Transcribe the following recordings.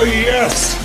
Yes.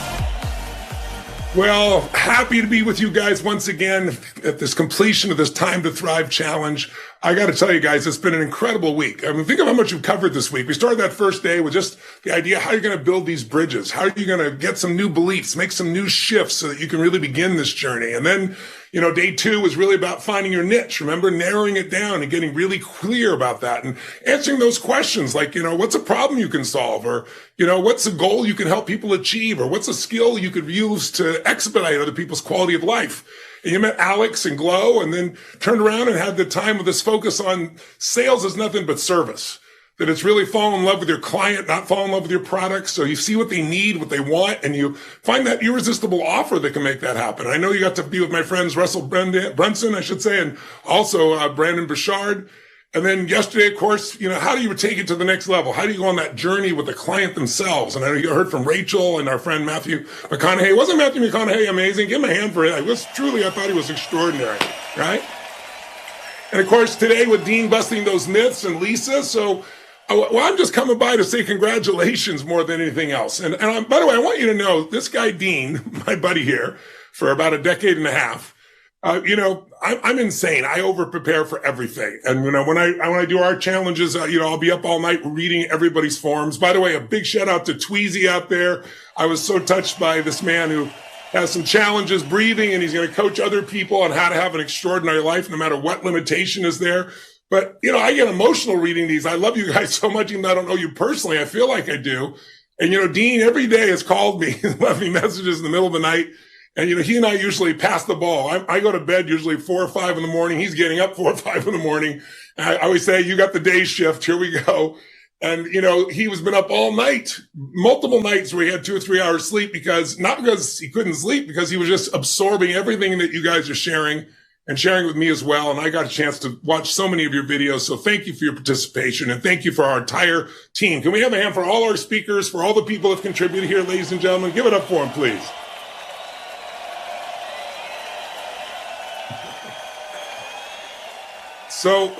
Well, happy to be with you guys once again at this completion of this Time to Thrive challenge. I got to tell you guys, it's been an incredible week. I mean, think of how much we've covered this week. We started that first day with just the idea, how you're going to build these bridges. How are you going to get some new beliefs, make some new shifts so that you can really begin this journey? And then, day 2 was really about finding your niche. Remember, narrowing it down and getting really clear about that and answering those questions like, what's a problem you can solve? Or, what's a goal you can help people achieve? Or what's a skill you could use to expedite other people's quality of life? And you met Alex and Glow and then turned around and had the time with this focus on sales is nothing but service. That it's really fall in love with your client, not fall in love with your product. So you see what they need, what they want, and you find that irresistible offer that can make that happen. I know you got to be with my friends Russell Brunson, and also Brandon Bouchard. And then yesterday, of course, how do you take it to the next level? How do you go on that journey with the client themselves? And I know you heard from Rachel and our friend Matthew McConaughey. Wasn't Matthew McConaughey amazing? Give him a hand for it. I thought he was extraordinary, right? And of course, today with Dean busting those myths and Lisa. So, I'm just coming by to say congratulations more than anything else. And by the way, I want you to know this guy, Dean, my buddy here for about a decade and a half, I'm insane. I over prepare for everything. And when I do our challenges, I'll be up all night reading everybody's forms. By the way, a big shout out to Tweezy out there. I was so touched by this man who has some challenges breathing, and he's going to coach other people on how to have an extraordinary life, no matter what limitation is there. But, I get emotional reading these. I love you guys so much, even though I don't know you personally. I feel like I do. And, Dean every day has called me and left me messages in the middle of the night. And, he and I usually pass the ball. I go to bed usually 4 or 5 in the morning. He's getting up 4 or 5 in the morning. And I always say, you got the day shift. Here we go. And, he was been up all night, multiple nights where he had 2 or 3 hours sleep not because he couldn't sleep, because he was just absorbing everything that you guys are sharing and sharing with me as well. And I got a chance to watch so many of your videos. So thank you for your participation, and thank you for our entire team. Can we have a hand for all our speakers, for all the people that have contributed here, ladies and gentlemen? Give it up for them, please. So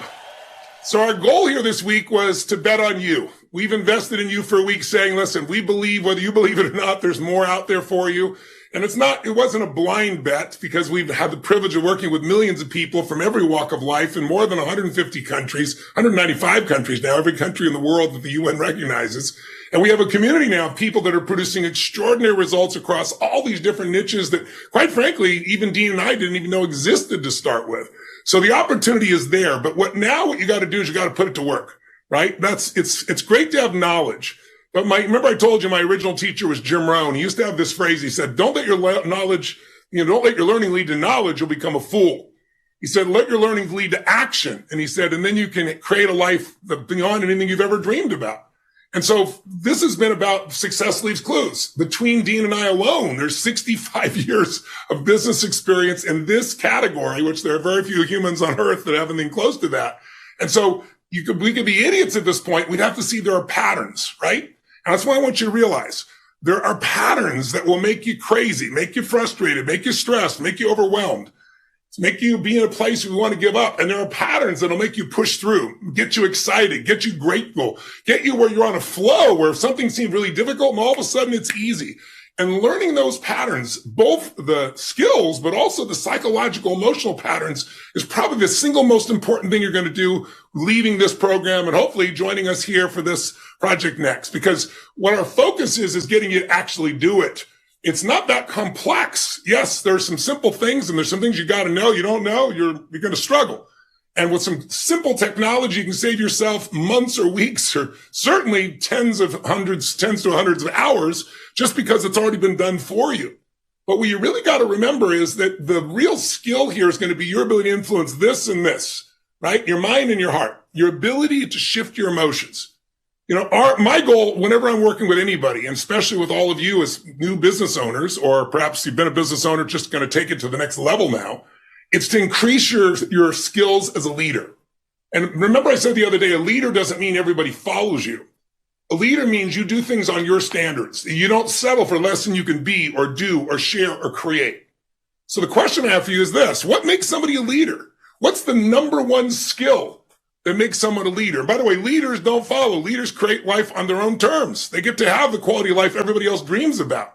our goal here this week was to bet on you. We've invested in you for a week saying, listen, we believe, whether you believe it or not, there's more out there for you. And it wasn't a blind bet, because we've had the privilege of working with millions of people from every walk of life in more than 150 countries, 195 countries now, every country in the world that the UN recognizes. And we have a community now of people that are producing extraordinary results across all these different niches that, quite frankly, even Dean and I didn't even know existed to start with. So the opportunity is there, but what you got to do is you got to put it to work, right? It's great to have knowledge. But remember I told you my original teacher was Jim Rohn. He used to have this phrase. He said, don't let your learning lead to knowledge. You'll become a fool. He said, let your learning lead to action. And he said, and then you can create a life beyond anything you've ever dreamed about. And so this has been about success leaves clues. Between Dean and I alone, there's 65 years of business experience in this category, which there are very few humans on earth that have anything close to that. And so we could be idiots at this point. We'd have to see there are patterns, right? And that's why I want you to realize there are patterns that will make you crazy, make you frustrated, make you stressed, make you overwhelmed, make you be in a place where you want to give up. And there are patterns that'll make you push through, get you excited, get you grateful, get you where you're on a flow, where something seemed really difficult and all of a sudden it's easy. And learning those patterns, both the skills, but also the psychological, emotional patterns, is probably the single most important thing you're going to do leaving this program and hopefully joining us here for this project next. Because what our focus is getting you to actually do it. It's not that complex. Yes, there's some simple things, and there's some things you got to know. You don't know, you're going to struggle. And with some simple technology, you can save yourself months or weeks, or certainly tens to hundreds of hours, just because it's already been done for you. But what you really got to remember is that the real skill here is going to be your ability to influence this and this, right? Your mind and your heart, your ability to shift your emotions. My goal, whenever I'm working with anybody, and especially with all of you as new business owners, or perhaps you've been a business owner just going to take it to the next level now, it's to increase your skills as a leader. And remember I said the other day, a leader doesn't mean everybody follows you. A leader means you do things on your standards. You don't settle for less than you can be or do or share or create. So the question I have for you is this: what makes somebody a leader? What's the number one skill that makes someone a leader? And by the way, leaders don't follow. Leaders create life on their own terms. They get to have the quality of life everybody else dreams about.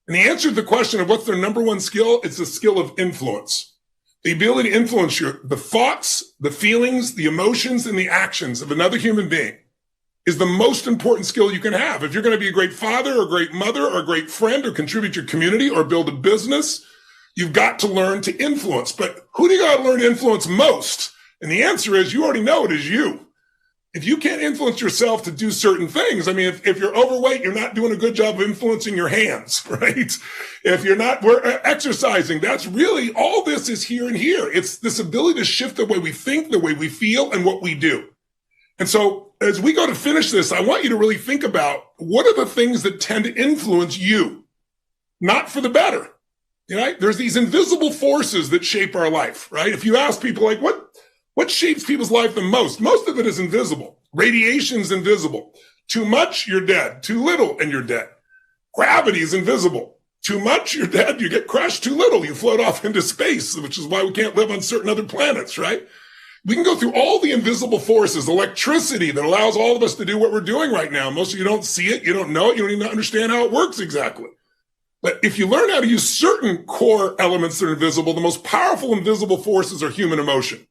And the answer to the question of what's their number one skill, it's the skill of influence. The ability to influence the thoughts, the feelings, the emotions, and the actions of another human being is the most important skill you can have. If you're going to be a great father or a great mother or a great friend or contribute to your community or build a business, you've got to learn to influence. But who do you got to learn to influence most? And the answer is, you already know it is you. If you can't influence yourself to do certain things, I mean, if you're overweight, you're not doing a good job of influencing your hands, right? If you're not exercising, that's really, all this is here and here. It's this ability to shift the way we think, the way we feel, and what we do. And so as we go to finish this, I want you to really think about what are the things that tend to influence you, not for the better. Right? There's these invisible forces that shape our life, right? If you ask people like, what shapes people's life the most? Most of it is invisible. Radiation's invisible. Too much, you're dead. Too little, and you're dead. Gravity is invisible. Too much, you're dead. You get crushed. Too little, you float off into space, which is why we can't live on certain other planets, right? We can go through all the invisible forces, electricity that allows all of us to do what we're doing right now. Most of you don't see it. You don't know it. You don't even understand how it works exactly. But if you learn how to use certain core elements that are invisible, the most powerful invisible forces are human emotion.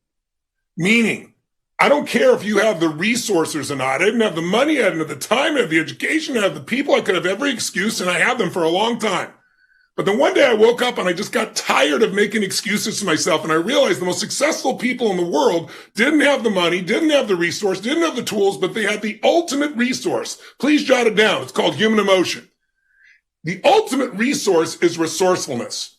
Meaning, I don't care if you have the resources or not. I didn't have the money, I didn't have the time, I have the education, I have the people. I could have every excuse, and I had them for a long time. But then one day I woke up and I just got tired of making excuses to myself, and I realized the most successful people in the world didn't have the money, didn't have the resource, didn't have the tools, but they had the ultimate resource. Please jot it down. It's called human emotion. The ultimate resource is resourcefulness.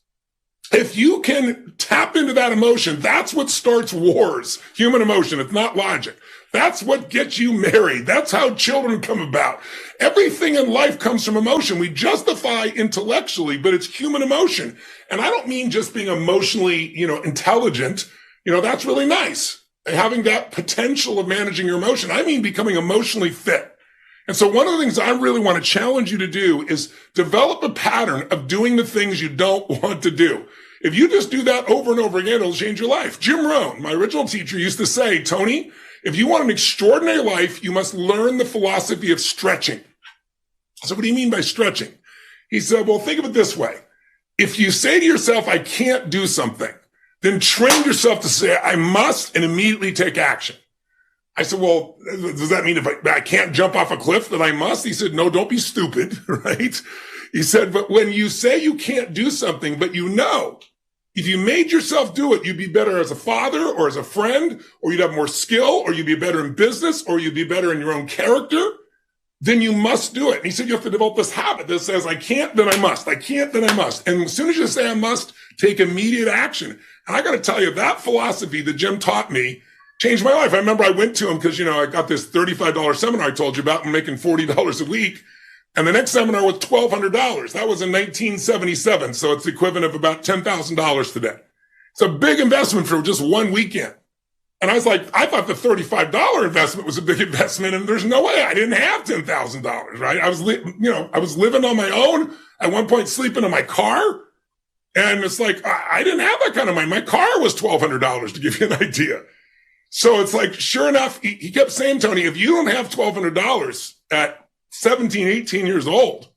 If you can tap into that emotion, that's what starts wars. Human emotion. It's not logic. That's what gets you married. That's how children come about. Everything in life comes from emotion. We justify intellectually, but it's human emotion. And I don't mean just being emotionally, intelligent. That's really nice. Having that potential of managing your emotion. I mean becoming emotionally fit. And so one of the things I really want to challenge you to do is develop a pattern of doing the things you don't want to do. If you just do that over and over again, it'll change your life. Jim Rohn, my original teacher, used to say, Tony, if you want an extraordinary life, you must learn the philosophy of stretching. So what do you mean by stretching? He said, well, think of it this way. If you say to yourself, I can't do something, then train yourself to say, I must, and immediately take action. I said, well, does that mean if I can't jump off a cliff that I must? He said, no, don't be stupid, right? He said, but when you say you can't do something, but if you made yourself do it, you'd be better as a father or as a friend, or you'd have more skill, or you'd be better in business, or you'd be better in your own character, then you must do it. And he said, you have to develop this habit that says, I can't, then I must. I can't, then I must. And as soon as you say I must, take immediate action. And I got to tell you, that philosophy that Jim taught me changed my life. I remember I went to him because, I got this $35 seminar I told you about and making $40 a week. And the next seminar was $1,200. That was in 1977. So it's the equivalent of about $10,000 today. It's a big investment for just one weekend. And I was like, I thought the $35 investment was a big investment, and there's no way I didn't have $10,000, right? I was living on my own, at one point sleeping in my car. And it's like, I didn't have that kind of money. My car was $1,200, to give you an idea. So it's like, sure enough, he kept saying, Tony, if you don't have $1,200 at 17, 18 years old,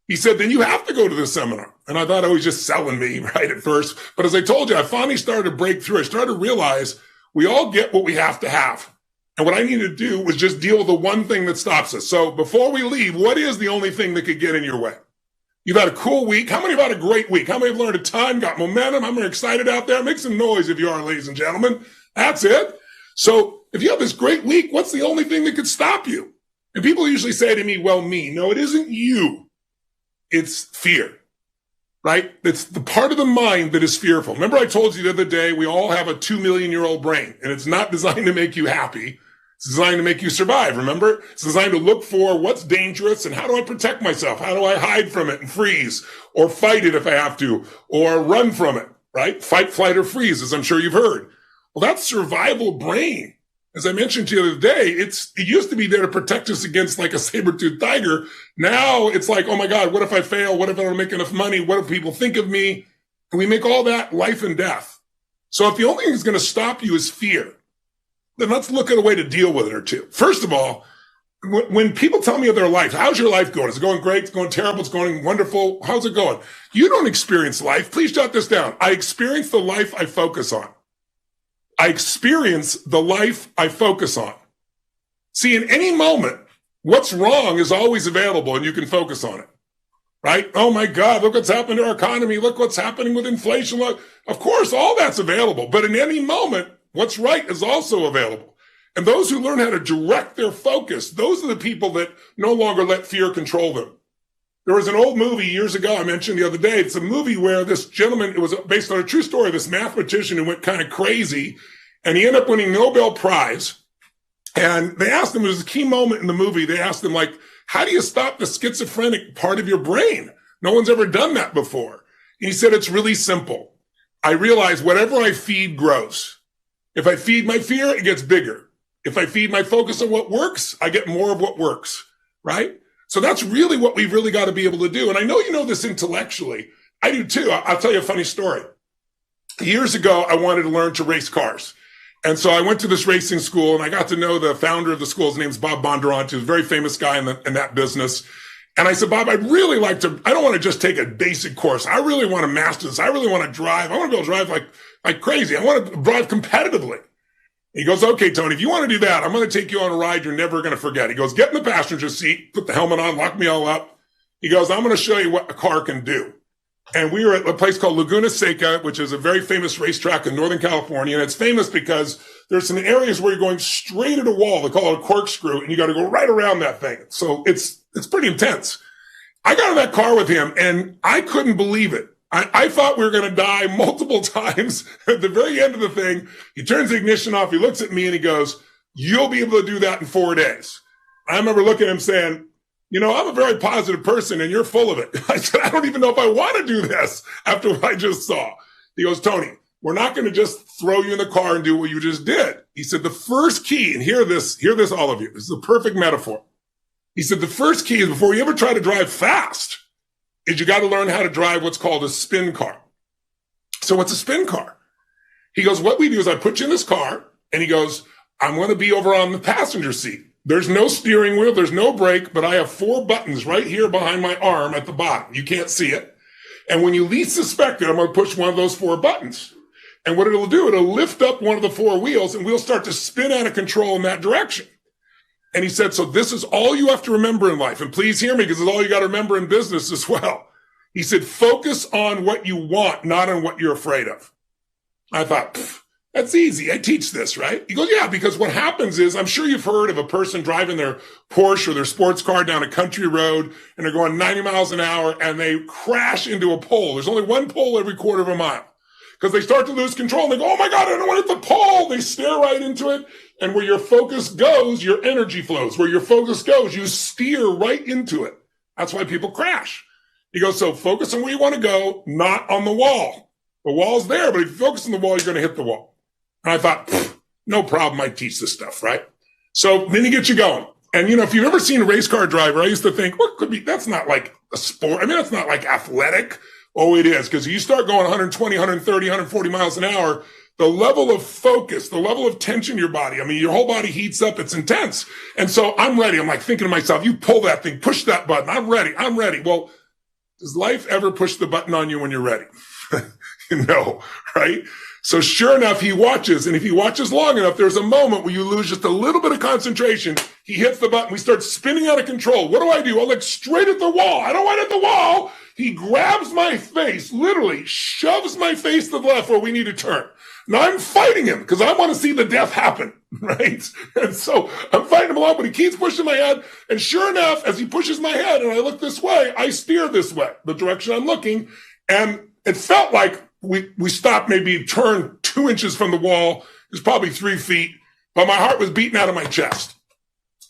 he said, then you have to go to this seminar. And I thought he was just selling me right at first. But as I told you, I finally started to break through. I started to realize we all get what we have to have. And what I needed to do was just deal with the one thing that stops us. So before we leave, what is the only thing that could get in your way? You've had a cool week. How many have had a great week? How many have learned a ton, got momentum? How many are excited out there? Make some noise if you are, ladies and gentlemen. That's it. So if you have this great week, what's the only thing that could stop you? And people usually say to me, well, me. No, it isn't you. It's fear, right? It's the part of the mind that is fearful. Remember I told you the other day, we all have a 2 million-year-old brain, and it's not designed to make you happy. It's designed to make you survive, remember? It's designed to look for what's dangerous and how do I protect myself? How do I hide from it and freeze, or fight it if I have to, or run from it, right? Fight, flight, or freeze, as I'm sure you've heard. Well, that survival brain, as I mentioned to you the other day, it used to be there to protect us against like a saber-toothed tiger. Now it's like, oh my God, what if I fail? What if I don't make enough money? What if people think of me? And we make all that life and death. So if the only thing that's going to stop you is fear, then let's look at a way to deal with it or two. First of all, when people tell me of their life, how's your life going? Is it going great? It's going terrible? It's going wonderful? How's it going? You don't experience life. Please jot this down. I experience the life I focus on. I experience the life I focus on. See, in any moment, what's wrong is always available and you can focus on it, right? Oh my God, look what's happened to our economy. Look what's happening with inflation. Look, of course, all that's available. But in any moment, what's right is also available. And those who learn how to direct their focus, those are the people that no longer let fear control them. There was an old movie years ago I mentioned the other day. It's a movie where this gentleman, it was based on a true story, this mathematician who went kind of crazy, and he ended up winning Nobel Prize. And they asked him, it was a key moment in the movie, they asked him, like, how do you stop the schizophrenic part of your brain? No one's ever done that before. And he said, it's really simple. I realize whatever I feed grows. If I feed my fear, it gets bigger. If I feed my focus on what works, I get more of what works, right? So that's really what we've really got to be able to do. And I know you know this intellectually. I do too. I'll tell you a funny story. Years ago, I wanted to learn to race cars. And so I went to this racing school and I got to know the founder of the school. His name's Bob Bondurant. He's a very famous guy in that business. And I said, Bob, I'd really like to, I don't want to just take a basic course. I really want to master this. I really want to drive. I want to be able to drive like crazy. I want to drive competitively. He goes, okay, Tony, if you want to do that, I'm going to take you on a ride you're never going to forget. He goes, get in the passenger seat, put the helmet on, lock me all up. He goes, I'm going to show you what a car can do. And we were at a place called Laguna Seca, which is a very famous racetrack in Northern California. And it's famous because there's some areas where you're going straight at a wall. They call it a corkscrew, and you got to go right around that thing. So it's pretty intense. I got in that car with him and I couldn't believe it. I thought we were going to die multiple times. At the very end of the thing, he turns the ignition off. He looks at me and he goes, you'll be able to do that in 4 days. I remember looking at him saying, you know, I'm a very positive person and you're full of it. I said, I don't even know if I want to do this after what I just saw. He goes, Tony, we're not going to just throw you in the car and do what you just did. He said, the first key, and hear this, all of you. This is a perfect metaphor. He said, the first key is before you ever try to drive fast is you got to learn how to drive what's called a spin car. So what's a spin car? He goes, what we do is I put you in this car, and he goes, I'm going to be over on the passenger seat. There's no steering wheel, there's no brake, but I have 4 buttons right here behind my arm at the bottom. You can't see it. And when you least suspect it, I'm going to push one of those 4 buttons. And what it'll do, it'll lift up one of the 4 wheels, and we'll start to spin out of control in that direction. And he said, so this is all you have to remember in life. And please hear me, because it's all you got to remember in business as well. He said, focus on what you want, not on what you're afraid of. I thought, that's easy. I teach this, right? He goes, yeah, because what happens is, I'm sure you've heard of a person driving their Porsche or their sports car down a country road, and they're going 90 miles an hour, and they crash into a pole. There's only one pole every quarter of a mile. Because they start to lose control and they go, oh my God, I don't want to hit the pole. They stare right into it. And where your focus goes, your energy flows. Where your focus goes, you steer right into it. That's why people crash. He goes, so focus on where you want to go, not on the wall. The wall's there, but if you focus on the wall, you're going to hit the wall. And I thought, no problem. I teach this stuff, right? So then he gets you going. And, you know, if you've ever seen a race car driver, I used to think, what could be, that's not like a sport. I mean, that's not like athletic. Oh, it is. Because you start going 120, 130, 140 miles an hour, the level of focus, the level of tension in your body, I mean, your whole body heats up. It's intense. And so I'm ready. I'm like thinking to myself, you pull that thing, push that button. I'm ready. I'm ready. Well, does life ever push the button on you when you're ready? No, right? So sure enough, he watches. And if he watches long enough, there's a moment where you lose just a little bit of concentration. He hits the button. We start spinning out of control. What do? I look straight at the wall. I don't want to hit the wall. He grabs my face, literally shoves my face to the left where we need to turn. Now I'm fighting him because I want to see the death happen, right? And so I'm fighting him along, but he keeps pushing my head. And sure enough, as he pushes my head and I look this way, I steer this way, the direction I'm looking. And it felt like we stopped, maybe turned 2 inches from the wall. It was probably 3 feet, but my heart was beating out of my chest.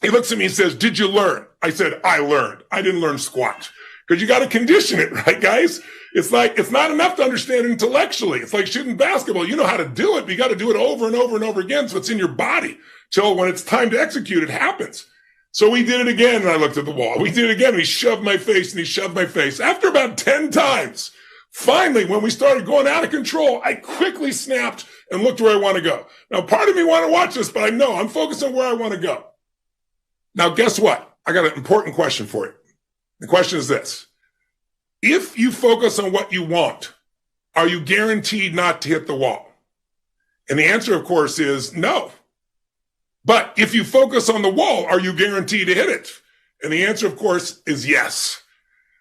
He looks at me and says, did you learn? I said, I learned. I didn't learn squat. Because you got to condition it, right, guys? It's like, it's not enough to understand intellectually. It's like shooting basketball. You know how to do it, but you got to do it over and over and over again. So it's in your body till when it's time to execute, it happens. So we did it again. And I looked at the wall. We did it again. And he shoved my face and he shoved my face. After about 10 times, finally, when we started going out of control, I quickly snapped and looked where I want to go. Now, part of me want to watch this, but I know I'm focused on where I want to go. Now, guess what? I got an important question for you. The question is this. If you focus on what you want, are you guaranteed not to hit the wall? And the answer, of course, is no. But if you focus on the wall, are you guaranteed to hit it? And the answer, of course, is yes.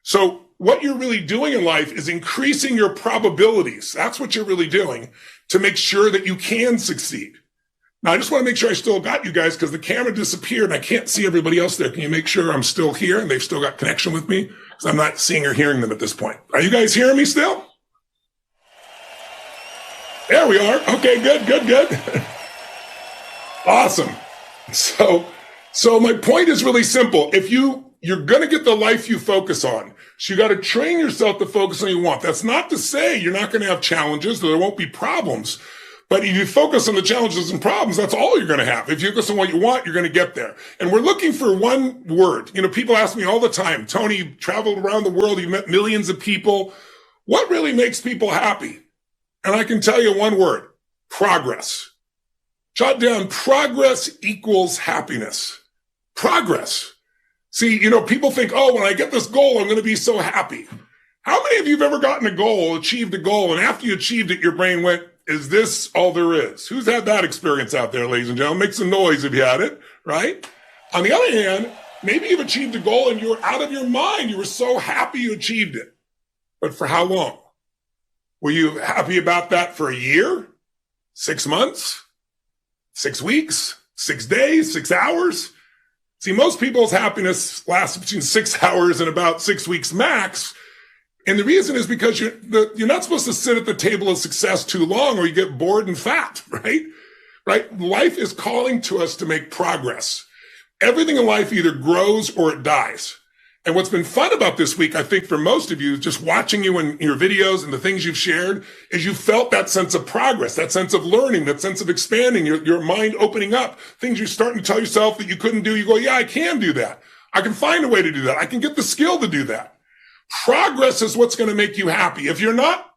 So what you're really doing in life is increasing your probabilities. That's what you're really doing to make sure that you can succeed. Now, I just want to make sure I still got you guys because the camera disappeared and I can't see everybody else there. Can you make sure I'm still here and they've still got connection with me? Because I'm not seeing or hearing them at this point. Are you guys hearing me still? There we are. Okay, good. Awesome. So my point is really simple. If you're going to get the life you focus on, so you got to train yourself to focus on what you want. That's not to say you're not going to have challenges, or there won't be problems. But if you focus on the challenges and problems, that's all you're going to have. If you focus on what you want, you're going to get there. And we're looking for one word. You know, people ask me all the time, Tony, you've traveled around the world, you've met millions of people. What really makes people happy? And I can tell you one word, progress. Jot down, progress equals happiness. Progress. See, you know, people think, oh, when I get this goal, I'm going to be so happy. How many of you have ever gotten a goal, achieved a goal, and after you achieved it, your brain went, is this all there is? Who's had that experience out there, ladies and gentlemen? Make some noise if you had it, right? On the other hand, maybe you've achieved a goal and you were out of your mind. You were so happy you achieved it. But for how long? Were you happy about that for a year? 6 months? 6 weeks? 6 days? 6 hours? See, most people's happiness lasts between 6 hours and about 6 weeks max. And the reason is because you're not supposed to sit at the table of success too long or you get bored and fat, right? Right? Life is calling to us to make progress. Everything in life either grows or it dies. And what's been fun about this week, I think for most of you, just watching you in your videos and the things you've shared, is you felt that sense of progress, that sense of learning, that sense of expanding, your mind opening up, things you're starting to tell yourself that you couldn't do. You go, yeah, I can do that. I can find a way to do that. I can get the skill to do that. Progress is what's going to make you happy. If you're not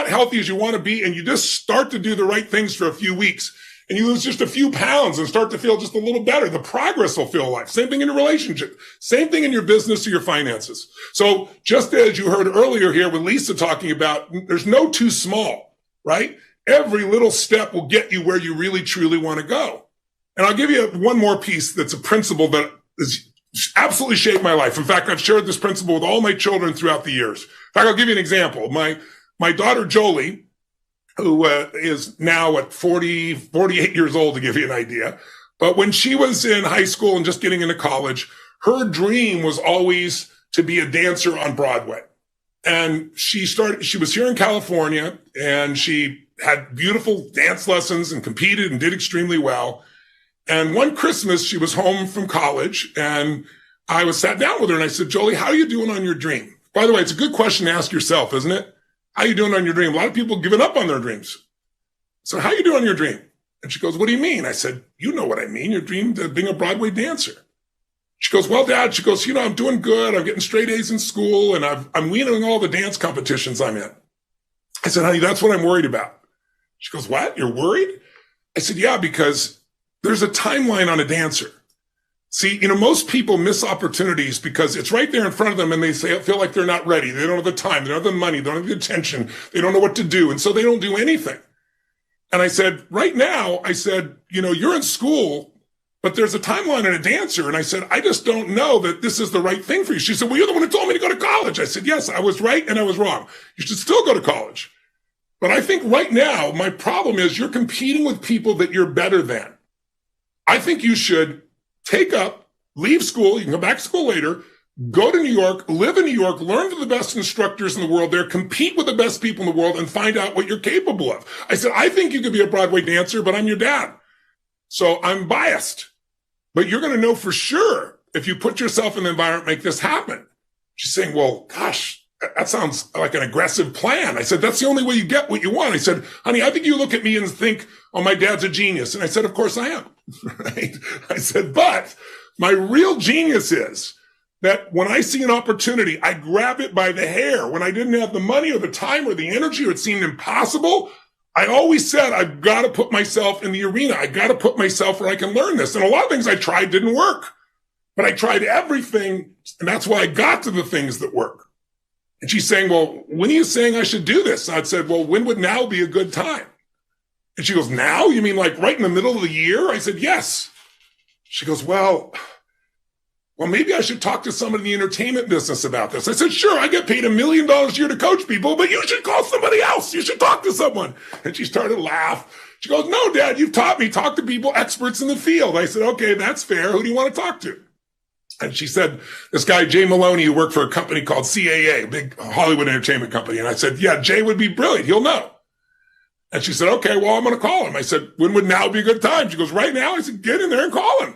healthy as you want to be and you just start to do the right things for a few weeks and you lose just a few pounds and start to feel just a little better, the progress will feel alive. Same thing in your relationship. Same thing in your business or your finances. So just as you heard earlier here with Lisa talking about, there's no too small, right? Every little step will get you where you really, truly want to go. And I'll give you one more piece that's a principle that is absolutely shaped my life. In fact, I've shared this principle with all my children throughout the years. In fact, I'll give you an example. My daughter, Jolie, who is now at 48 years old, to give you an idea. But when she was in high school and just getting into college, her dream was always to be a dancer on Broadway. And she was here in California and she had beautiful dance lessons and competed and did extremely well. And one Christmas, she was home from college and I sat down with her and I said, Jolie, how are you doing on your dream? By the way, it's a good question to ask yourself, isn't it? How are you doing on your dream? A lot of people have given up on their dreams. So how are you doing on your dream? And she goes, what do you mean? I said, you know what I mean. Your dream of being a Broadway dancer. She goes, well, Dad, she goes, I'm doing good. I'm getting straight A's in school and I'm winning all the dance competitions I'm in. I said, honey, that's what I'm worried about. She goes, what? You're worried? I said, yeah, because there's a timeline on a dancer. See, most people miss opportunities because it's right there in front of them and they feel like they're not ready. They don't have the time. They don't have the money. They don't have the attention. They don't know what to do. And so they don't do anything. And I said, right now, you're in school, but there's a timeline on a dancer. And I said, I just don't know that this is the right thing for you. She said, well, you're the one who told me to go to college. I said, yes, I was right and I was wrong. You should still go to college. But I think right now, my problem is you're competing with people that you're better than. I think you should leave school, you can come back to school later, go to New York, live in New York, learn from the best instructors in the world there, compete with the best people in the world, and find out what you're capable of. I said, I think you could be a Broadway dancer, but I'm your dad. So I'm biased. But you're going to know for sure if you put yourself in the environment, make this happen. She's saying, well, gosh, that sounds like an aggressive plan. I said, that's the only way you get what you want. I said, honey, I think you look at me and think, oh, my dad's a genius. And I said, of course I am. Right? I said, but my real genius is that when I see an opportunity, I grab it by the hair. When I didn't have the money or the time or the energy or it seemed impossible, I always said, I've got to put myself in the arena. I got to put myself where I can learn this. And a lot of things I tried didn't work, but I tried everything. And that's why I got to the things that work. And she's saying, well, when are you saying I should do this? I said, well, when would now be a good time? And she goes, now? You mean like right in the middle of the year? I said, yes. She goes, well, maybe I should talk to someone in the entertainment business about this. I said, sure, I get paid $1 million a year to coach people, but you should call somebody else. You should talk to someone. And she started to laugh. She goes, no, Dad, you've taught me. Talk to people, experts in the field. I said, okay, that's fair. Who do you want to talk to? And she said, this guy, Jay Maloney, who worked for a company called CAA, a big Hollywood entertainment company. And I said, yeah, Jay would be brilliant. He'll know. And she said, okay, well, I'm going to call him. I said, when would now be a good time? She goes, right now. I said, get in there and call him.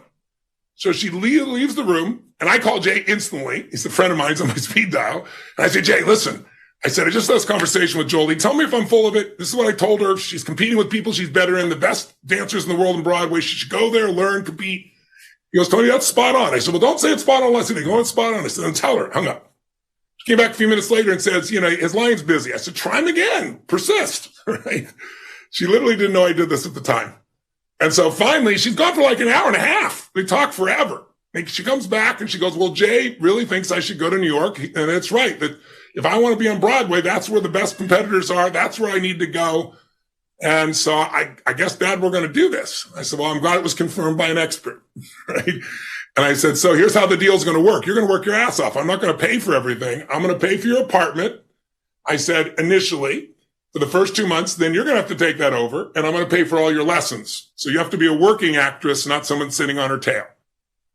So she leaves the room, and I call Jay instantly. He's a friend of mine. He's on my speed dial. And I say, Jay, listen, I said, I just had this conversation with Jolie. Tell me if I'm full of it. This is what I told her. She's competing with people she's better in, the best dancers in the world in Broadway. She should go there, learn, compete. He goes, Tony, that's spot on. I said, well, don't say it's spot on unless it's going spot on. I said, then tell her. Hung up. She came back a few minutes later and says, his line's busy. I said, try him again. Persist. Right? She literally didn't know I did this at the time. And so finally, she's gone for like an hour and a half. We talked forever. And she comes back and she goes, well, Jay really thinks I should go to New York. And it's right that if I want to be on Broadway, that's where the best competitors are. That's where I need to go. And so I guess, Dad, we're going to do this. I said, well, I'm glad it was confirmed by an expert. Right. And I said, so here's how the deal's going to work. You're going to work your ass off. I'm not going to pay for everything. I'm going to pay for your apartment. I said, initially, for the first 2 months, then you're going to have to take that over. And I'm going to pay for all your lessons. So you have to be a working actress, not someone sitting on her tail.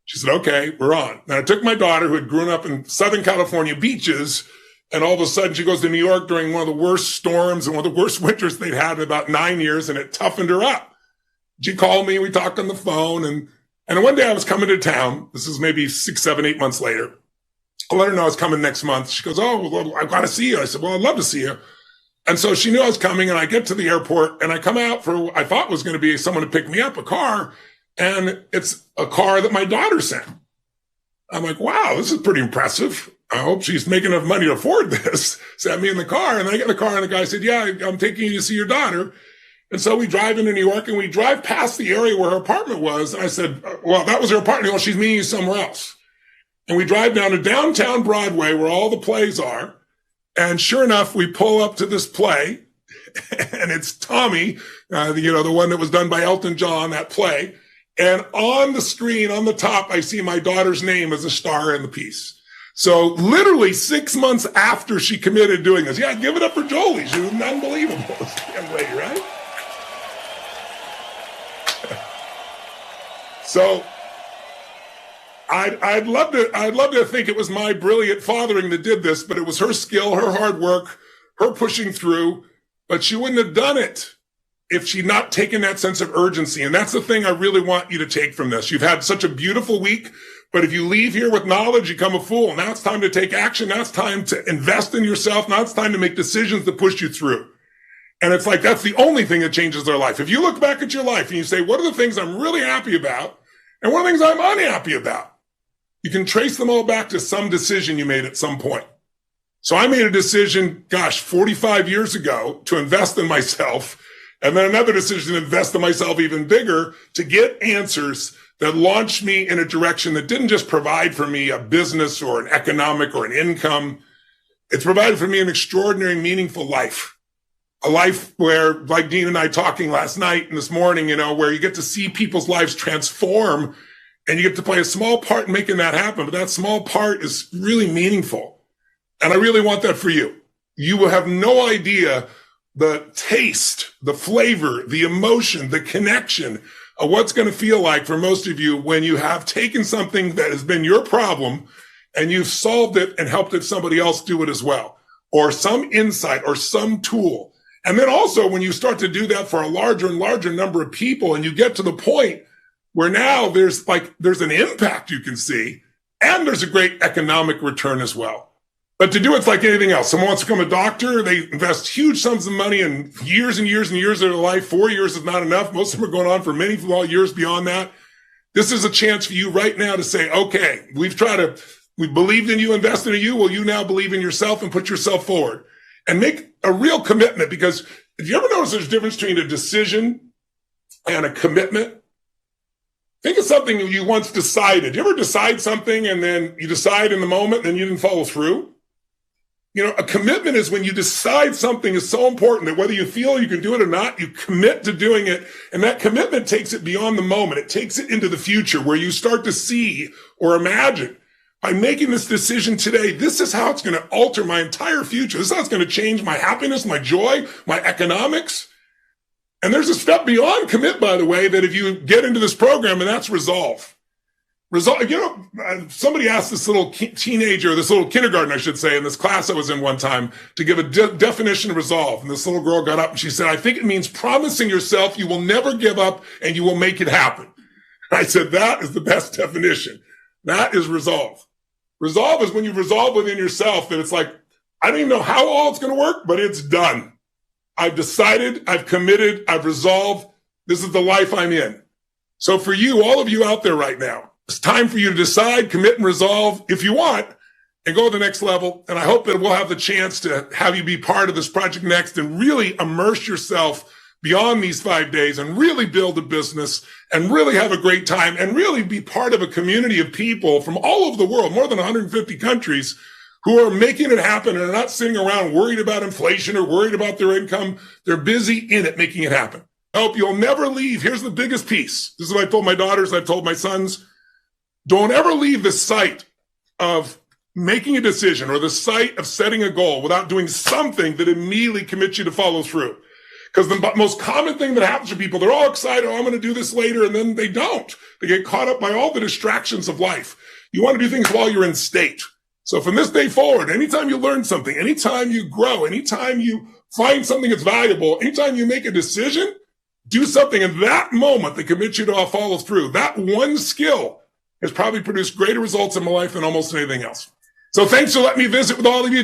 She said, okay, we're on. And I took my daughter, who had grown up in Southern California beaches, and all of a sudden she goes to New York during one of the worst storms and one of the worst winters they'd had in about 9 years, and it toughened her up. She called me, we talked on the phone, and one day I was coming to town. This is maybe 6, 7, 8 months later. I let her know I was coming next month. She goes, oh, well, I've got to see you. I said, well, I'd love to see you. And so she knew I was coming, and I get to the airport, and I come out for what I thought was going to be someone to pick me up, a car, and it's a car that my daughter sent. I'm like, wow, this is pretty impressive. I hope she's making enough money to afford this. Sat me in the car, and I get in the car, and the guy said, yeah, I'm taking you to see your daughter. And so we drive into New York, and we drive past the area where her apartment was. And I said, well, that was her apartment. Well, she's meeting you somewhere else. And we drive down to downtown Broadway where all the plays are. And sure enough, we pull up to this play, and it's Tommy, the one that was done by Elton John, that play. And on the screen, on the top, I see my daughter's name as a star in the piece. So literally 6 months after she committed doing this, yeah, give it up for Jolie. She was unbelievable, this young lady, right? So I'd love to think it was my brilliant fathering that did this, but it was her skill, her hard work, her pushing through. But she wouldn't have done it if she'd not taken that sense of urgency. And that's the thing I really want you to take from this. You've had such a beautiful week, but if you leave here with knowledge, you become a fool. Now it's time to take action. Now it's time to invest in yourself. Now it's time to make decisions that push you through. And it's like, that's the only thing that changes their life. If you look back at your life and you say, what are the things I'm really happy about? And what are the things I'm unhappy about? You can trace them all back to some decision you made at some point. So I made a decision, 45 years ago to invest in myself. And then another decision to invest in myself even bigger to get answers that launched me in a direction that didn't just provide for me a business or an economic or an income. It's provided for me an extraordinary, meaningful life. A life where, like Dean and I talking last night and this morning, where you get to see people's lives transform and you get to play a small part in making that happen. But that small part is really meaningful. And I really want that for you. You will have no idea the taste, the flavor, the emotion, the connection of what's going to feel like for most of you when you have taken something that has been your problem and you've solved it and helped somebody else do it as well, or some insight or some tool. And then also when you start to do that for a larger and larger number of people and you get to the point where now there's an impact you can see and there's a great economic return as well. But to do it's like anything else. Someone wants to become a doctor. They invest huge sums of money and years and years and years of their life. 4 years is not enough. Most of them are going on for many years beyond that. This is a chance for you right now to say, okay, we believed in you, invested in you. Will you now believe in yourself and put yourself forward and make a real commitment? Because Did you ever notice there's a difference between a decision and a commitment? Think of something you once decided. You ever decide something and then you decide in the moment and you didn't follow through? A commitment is when you decide something is so important that whether you feel you can do it or not, you commit to doing it. And that commitment takes it beyond the moment. It takes it into the future where you start to see or imagine, by making this decision today, this is how it's going to alter my entire future. This is how it's going to change my happiness, my joy, my economics. And there's a step beyond commit, by the way, that if you get into this program, and that's resolve. Somebody asked this little teenager, this little kindergarten, I should say, in this class I was in one time, to give a definition of resolve. And this little girl got up and she said, I think it means promising yourself you will never give up and you will make it happen. I said, that is the best definition. That is resolve. Resolve is when you resolve within yourself that it's like, I don't even know how all it's going to work, but it's done. I've decided, I've committed, I've resolved. This is the life I'm in. So for you, all of you out there right now, it's time for you to decide, commit, and resolve if you want, and go to the next level. And I hope that we'll have the chance to have you be part of this Project Next and really immerse yourself beyond these 5 days and really build a business and really have a great time and really be part of a community of people from all over the world, more than 150 countries, who are making it happen and are not sitting around worried about inflation or worried about their income. They're busy in it, making it happen. I hope you'll never leave. Here's the biggest piece. This is what I told my daughters. I've told my sons. Don't ever leave the sight of making a decision or the sight of setting a goal without doing something that immediately commits you to follow through. Because the most common thing that happens to people, they're all excited, I'm going to do this later, and then they don't. They get caught up by all the distractions of life. You want to do things while you're in state. So from this day forward, anytime you learn something, anytime you grow, anytime you find something that's valuable, anytime you make a decision, do something in that moment that commits you to follow through. That one skill has probably produced greater results in my life than almost anything else. So thanks for letting me visit with all of you.